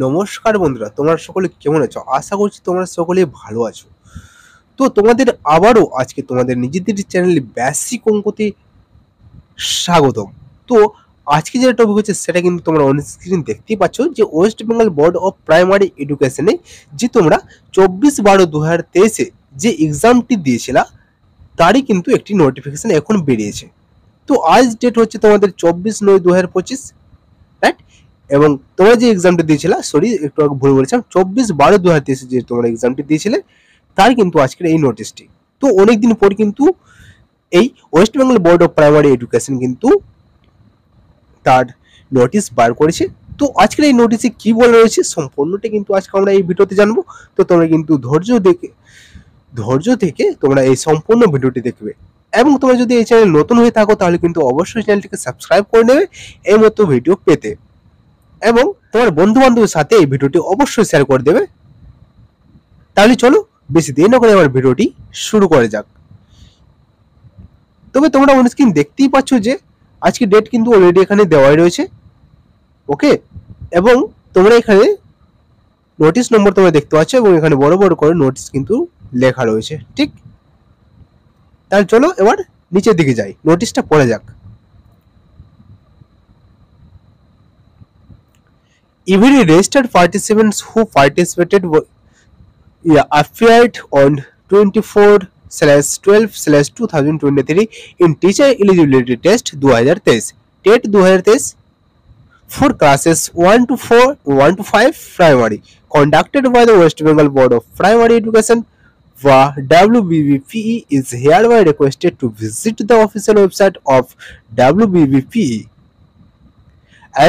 নমস্কার বন্ধুরা, তোমরা সকলে কেমন আছো? আশা করছি তোমরা সকলে ভালো আছো। তো তোমাদের আবারও আজকে তোমাদের নিজেদের চ্যানেলে বেসিক অঙ্কতে স্বাগতম। তো আজকে যেটা টপিক হচ্ছে সেটা কিন্তু তোমরা অন স্ক্রিন দেখতেই পাচ্ছ যে West Bengal board of primary এডুকেশনে যে তোমরা 24/12/2023 যে এক্সামটি দিয়েছিলা তারই কিন্তু একটি নোটিফিকেশন এখন বেরিয়েছে। তো আজ ডেট হচ্ছে তোমাদের 24/9/2025, রাইট? এবং তোমরা যে এক্সামটি দিয়েছিলে, সরি একটু আগে ভুল বলেছিলাম, 24/12/2023 যে তোমরা এক্সামটি দিয়েছিলে তার কিন্তু আজকের এই নোটিশটি। তো অনেকদিন পর কিন্তু এই West Bengal board of primary education কিন্তু তার নোটিশ বার করেছে। তো আজকের এই নোটিশে কি বলা রয়েছে সম্পূর্ণটা কিন্তু আজকে আমরা এই ভিডিওতে জানবো। তো তোমরা কিন্তু ধৈর্য থেকে তোমরা এই সম্পূর্ণ ভিডিওটি দেখবে। এবং তোমরা যদি এই চ্যানেল নতুন হয়ে থাকো তাহলে কিন্তু অবশ্যই চ্যানেলটিকে সাবস্ক্রাইব করে নেবে এই মতো ভিডিও পেতে, এবং তোমার বন্ধু বান্ধবের সাথে এই ভিডিওটি অবশ্যই শেয়ার করে দেবে। তাহলে চলো বেশি দেরি না করে আমার ভিডিওটি শুরু করা যাক। তবে তোমরা অন স্ক্রিন দেখতেই পাচ্ছ যে আজকে ডেট কিন্তু অলরেডি এখানে দেওয়াই রয়েছে, ওকে। এবং তোমরা এখানে নোটিশ নম্বর তোমরা দেখতে পাচ্ছ এবং এখানে বড় বড় করে নোটিশ কিন্তু লেখা রয়েছে, ঠিক? তাহলে চলো এবার নিচের দিকে যাই, নোটিশটা পড়ে যাক। Every registered participants who participated appeared on 24/12/2023 in teacher eligibility test 2023 TET 2023 for classes 1 to 4 1 to 5 primary conducted by the West Bengal Board of Primary Education. WBBPE is hereby requested to visit the official website of WBBPE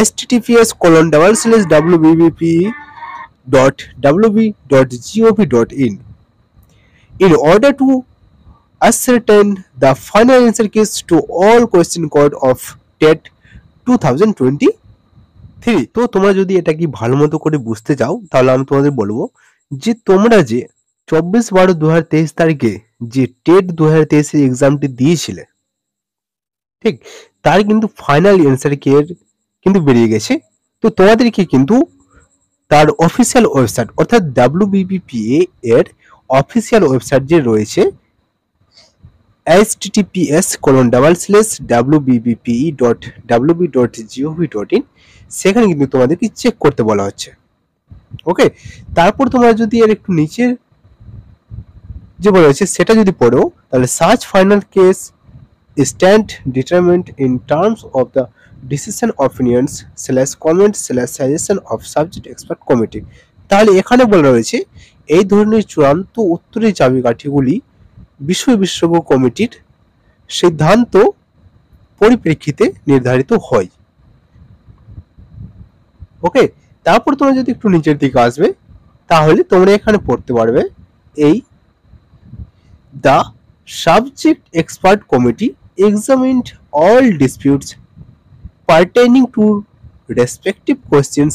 https://wbbpe.wb.gov.in in order to ascertain the final answer keys to all question code of TET 2023। তো তোমরা যদি এটা কি ভালো মতো করে বুঝতে চাও তাহলে আমি তোমাদের বলবো যে তোমরা যে 24/12/2023 তারিখে যে টেট 2023 এর এক্সামটি দিয়েছিলে, ঠিক, তার কিন্তু ফাইনাল অ্যান্সার কি কিন্তু বেরিয়ে গেছে। তো তোমাদেরকে কিন্তু তার অফিসিয়াল ওয়েবসাইট অর্থাৎ WBBPA এর অফিসিয়াল ওয়েবসাইট যে রয়েছে https://wbbpe.wb.gov.in সেখানে কিন্তু তোমাদেরকে চেক করতে বলা হচ্ছে, ওকে। তারপর তোমরা যদি এর একটু নিচের যে বলা হয়েছে সেটা যদি পড়ো তাহলে search final case stand determined in terms of the decision opinions/comment/suggestion of subject expert committee। তাহলে এখানে বলা রয়েছে এই ধরনের চূড়ান্ত উত্তরের চাবিকাঠিগুলি বিষয় বিশেষজ্ঞ কমিটির সিদ্ধান্ত পরিপ্রেক্ষিতে নির্ধারিত হয়, ওকে। তারপর তোমরা যদি একটু নিচের দিকে আসবে তাহলে তোমরা এখানে পড়তে পারবে এই the subject expert committee examined all disputes pertaining to respective questions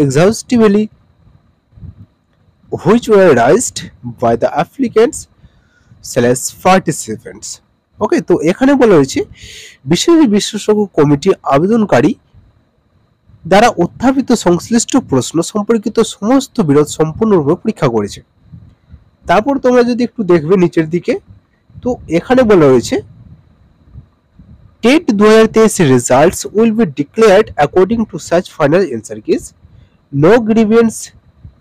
exhaustively which were raised by the applicants/participants, ওকে। তো এখানে বলা হয়েছে বিশেষজ্ঞ কমিটি আবেদনকারী দ্বারা উত্থাপিত সংশ্লিষ্ট প্রশ্ন সম্পর্কিত সমস্ত বিরোধ সম্পূর্ণরূপে পরীক্ষা করেছে। তারপর তোমরা যদি একটু দেখবে নিচের দিকে, তো এখানে বলা হয়েছে TET 2023 results will be declared according to such final answer keys. No grievance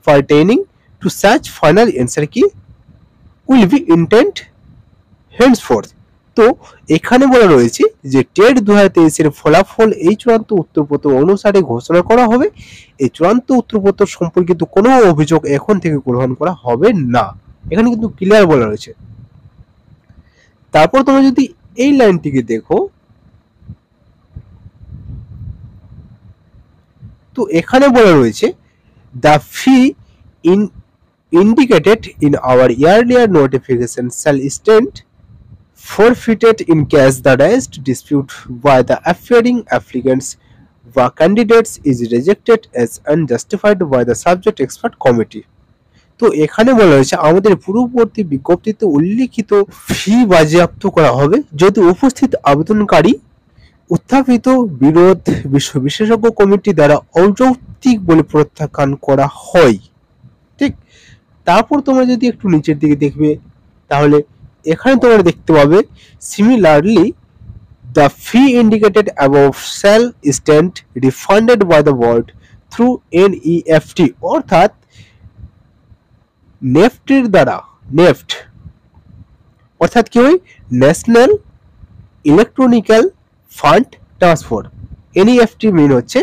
pertaining to such final answer key will be entertained henceforth। তো এখানে বলা রয়েছে যে টেট 2023 এর ফলাফল এই চূড়ান্ত উত্তরপত্র অনুসারে ঘোষণা করা হবে। এই চূড়ান্ত উত্তরপত্র সম্পর্কিত কোনো অভিযোগ এখন থেকে গ্রহণ করা হবে না, এখানে কিন্তু ক্লিয়ার বলা রয়েছে। তারপর তোমরা যদি এই লাইনটিকে দেখো, তো এখানে বলা রয়েছে the fee indicated in our earlier notification shall stand forfeited in case the raised dispute by the appearing applicants or candidates is rejected as unjustified by the subject expert committee। তো এখানে বলা হয়েছে আমাদের পূর্ববর্তী বিজ্ঞপ্তিতে উল্লিখিত ফি বাজেয়াপ্ত করা হবে যদি উপস্থিত আবেদনকারী উত্থাপিত বিরোধ বিশ্ব বিশেষজ্ঞ কমিটি দ্বারা অযৌক্তিক বলে প্রত্যাখ্যান করা হয়। ঠিক, তারপর তোমরা যদি একটু নিচের দিকে দেখবে তাহলে এখানে তোমরা দেখতে পাবে similarly the fee indicated above shall stand refunded by the board through NEFT, অর্থাৎ নেফটের দ্বারা, নেফট অর্থাৎ কি হয়, national electronical fund transfer. NEFT mean হচ্ছে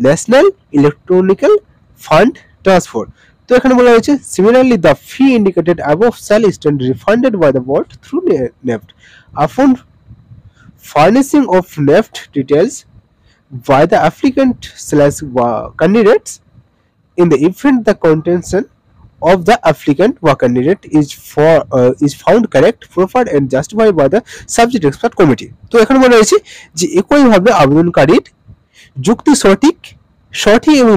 ন্যাশনাল ইলেকট্রনিক্যাল ফান্ড ট্রান্সফার। তো এখানে বলা হয়েছে similarly the fee indicated above shall stand refunded by the board through NEFT upon furnishing of NEFT details by the applicant/candidates in the event the contention of the applicant or candidate is found correct, proper and justified by the subject expert committee। তো এখানে বলা হয়েছে যে একইভাবে আবেদনকারীর যুক্তি সঠিক এবং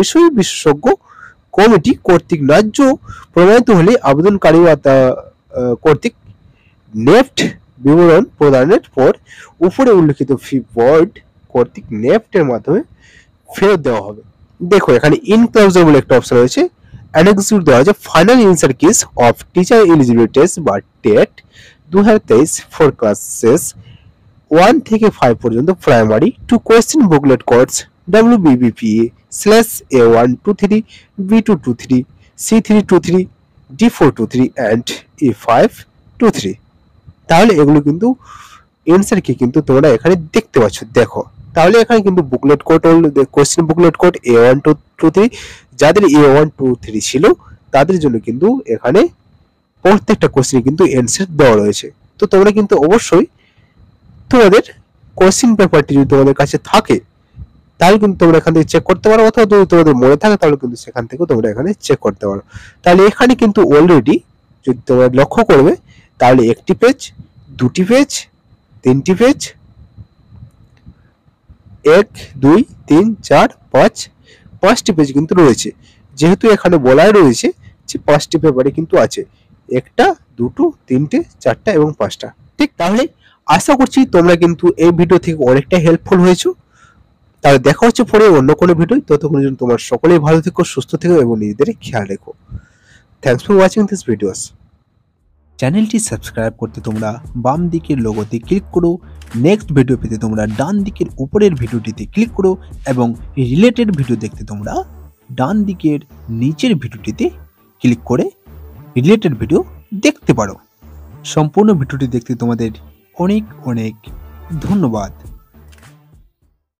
বিষয় বিশেষজ্ঞ কমিটি কর্তৃক ন্যায্য প্রমাণিত হলে আবেদনকারী কর্তৃক নেফট বিবরণ প্রদানের পর উপরে উল্লেখিত ফি বোর্ড কর্তৃক নেফটের মাধ্যমে ফেরত দেওয়া হবে। দেখো এখানে ইনক্লোজার বলে একটা অপশন রয়েছে, অ্যানেক্সিউট দেওয়া হয়েছে final answer keys of teacher eligibility test বা টেট 2023 ফর ক্লাসেস 1 থেকে 5 পর্যন্ত primary to question booklet codes WBBPA/A123, B223, C323, D423 and E523। তাহলে এগুলো কিন্তু অ্যান্সার কি কিন্তু তোমরা এখানে দেখতে পাচ্ছ। দেখো তাহলে এখানে কিন্তু booklet code, question booklet code A123, যাদের A123 ছিল তাদের জন্য কিন্তু এখানে প্রত্যেকটা কোশ্চেনে কিন্তু অ্যান্সার দেওয়া রয়েছে। তো তোমরা কিন্তু অবশ্যই তোমাদের কোশ্চেন পেপারটি যদি তোমাদের কাছে থাকে তাহলে কিন্তু তোমরা এখান থেকে চেক করতে পারো, অথবা যদি তোমাদের মনে থাকে তাহলে কিন্তু সেখান থেকে তোমরা এখানে চেক করতে পারো। তাহলে এখানে কিন্তু অলরেডি যদি তোমরা লক্ষ্য করবে তাহলে একটি পেজ, দুটি পেজ, তিনটি পেজ, 1 2 3 4 5 5টি পেজ কিন্তু রয়েছে। যেহেতু এখানে বলাই রয়েছে যে 5টি পেপারে কিন্তু আছে, একটা, দুটো, তিনটে, চারটা এবং 5টা। ঠিক, তাহলে আশা করছি তোমরা কিন্তু এই ভিডিও থেকে অনেকটা হেল্পফুল হয়েছো। তাহলে দেখা হচ্ছে পরে অন্য কোনো ভিডিও। ততক্ষণের জন্য তোমরা সকলেই ভালো থেকো, সুস্থ থেকো এবং নিজেদের খেয়াল রেখো। Thanks for watching this videos. চ্যানেলটি সাবস্ক্রাইব করতে তোমরা বাম দিকের লোগোতে ক্লিক করো, নেক্সট ভিডিও পেতে তোমরা ডান দিকের উপরের ভিডিওটিতে ক্লিক করো এবং রিলেটেড ভিডিও দেখতে তোমরা ডান দিকের নিচের ভিডিওটিতে ক্লিক করে রিলেটেড ভিডিও দেখতে পারো। সম্পূর্ণ ভিডিওটি দেখতে তোমাদের অনেক অনেক ধন্যবাদ।